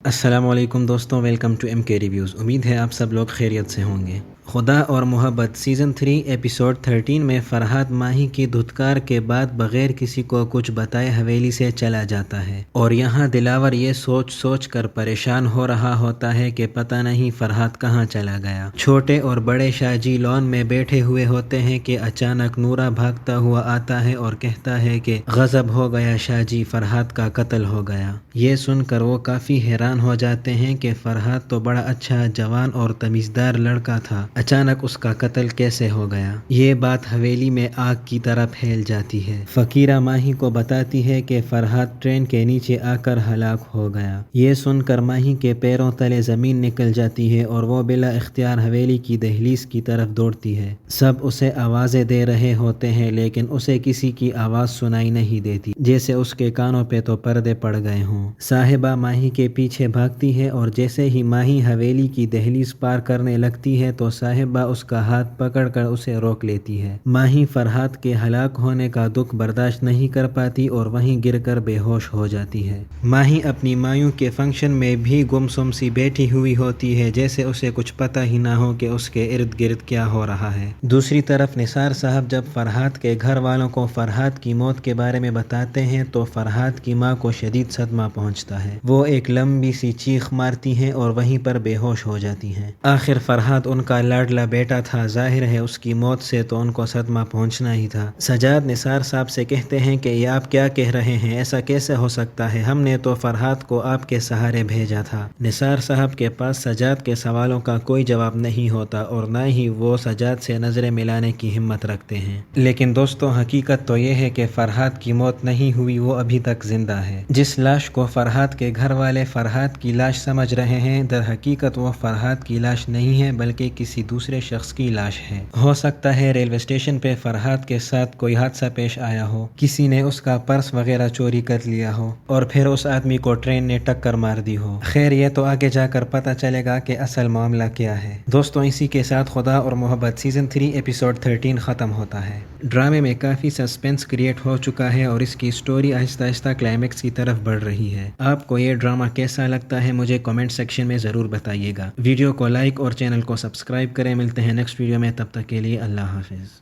السلام علیکم دوستوں، ویلکم ٹو ایم کے ریویوز۔ امید ہے آپ سب لوگ خیریت سے ہوں گے۔ خدا اور محبت سیزن 3 ایپیسوڈ 13 میں فرحاد ماہی کی دھتکار کے بعد بغیر کسی کو کچھ بتائے حویلی سے چلا جاتا ہے، اور یہاں دلاور یہ سوچ کر پریشان ہو رہا ہوتا ہے کہ پتہ نہیں فرحاد کہاں چلا گیا۔ چھوٹے اور بڑے شاہ جی لون میں بیٹھے ہوئے ہوتے ہیں کہ اچانک نورا بھاگتا ہوا آتا ہے اور کہتا ہے کہ غضب ہو گیا شاہ جی، فرحاد کا قتل ہو گیا۔ یہ سن کر وہ کافی حیران ہو جاتے ہیں کہ فرحاد تو بڑا اچھا، جوان اور تمیزدار لڑکا تھا، اچانک اس کا قتل کیسے ہو گیا؟ یہ بات حویلی میں آگ کی طرح پھیل جاتی ہے۔ فقیرہ ماہی کو بتاتی ہے کہ فرحاد ٹرین کے نیچے آ کر ہلاک ہو گیا۔ یہ سن کر ماہی کے پیروں تلے زمین نکل جاتی ہے اور وہ بلا اختیار حویلی کی دہلیز کی طرف دوڑتی ہے۔ سب اسے آوازیں دے رہے ہوتے ہیں لیکن اسے کسی کی آواز سنائی نہیں دیتی، جیسے اس کے کانوں پہ تو پردے پڑ گئے ہوں۔ صاحبہ ماہی کے پیچھے بھاگتی ہے اور جیسے ہی ماہی حویلی کی دہلیز پار کرنے لگتی ہے تو صاحبہ اس کا ہاتھ پکڑ کر اسے روک لیتی ہے۔ ماہی فرحاد کے ہلاک ہونے کا دکھ برداشت نہیں کر پاتی اور وہیں گر کر بے ہوش ہو جاتی ہے۔ ماہی اپنی مایوں کے فنکشن میں بھی گمسم سی بیٹھی ہوئی ہوتی ہے، جیسے اسے کچھ پتہ ہی نہ ہو کہ اس کے ارد گرد کیا ہو رہا ہے۔ دوسری طرف نثار صاحب جب فرحاد کے گھر والوں کو فرحاد کی موت کے بارے میں بتاتے ہیں تو فرحاد کی ماں کو شدید صدمہ پہنچتا ہے۔ وہ ایک لمبی سی چیخ مارتی ہیں اور وہیں پر بے ہوش ہو جاتی ہیں۔ آخر فرحاد ان کا لاڈلا بیٹا تھا، ظاہر ہے اس کی موت سے تو ان کو صدمہ پہنچنا ہی تھا۔ سجاد نثار صاحب سے کہتے ہیں کہ یہ آپ کیا کہہ رہے ہیں، ایسا کیسے ہو سکتا ہے، ہم نے تو فرحاد کو آپ کے سہارے بھیجا تھا۔ نثار صاحب کے پاس سجاد کے سوالوں کا کوئی جواب نہیں ہوتا اور نہ ہی وہ سجاد سے نظریں ملانے کی ہمت رکھتے ہیں۔ لیکن دوستوں، حقیقت تو یہ ہے کہ فرحاد کی موت نہیں ہوئی، وہ ابھی تک زندہ ہے۔ جس لاش کو فرحاد کے گھر والے فرحاد کی لاش سمجھ رہے ہیں، در حقیقت وہ فرحاد کی لاش نہیں ہے بلکہ کسی دوسرے شخص کی لاش ہے۔ ہو سکتا ہے ریلوے اسٹیشن پہ فرحاد کے ساتھ کوئی حادثہ پیش آیا ہو، کسی نے اس کا پرس وغیرہ چوری کر لیا ہو اور پھر اس آدمی کو ٹرین نے ٹکر مار دی ہو۔ خیر، یہ تو آگے جا کر پتہ چلے گا کہ اصل معاملہ کیا ہے۔ دوستوں، اسی کے ساتھ خدا اور محبت سیزن 3 ایپیسوڈ 13 ختم ہوتا ہے۔ ڈرامے میں کافی سسپینس کریٹ ہو چکا ہے اور اس کی سٹوری آہستہ آہستہ کلائمیکس کی طرف بڑھ رہی ہے۔ آپ کو یہ ڈرامہ کیسا لگتا ہے مجھے کمنٹ سیکشن میں ضرور بتائیے گا۔ ویڈیو کو لائک اور چینل کو سبسکرائب کریں۔ ملتے ہیں نیکسٹ ویڈیو میں، تب تک کے لیے اللہ حافظ۔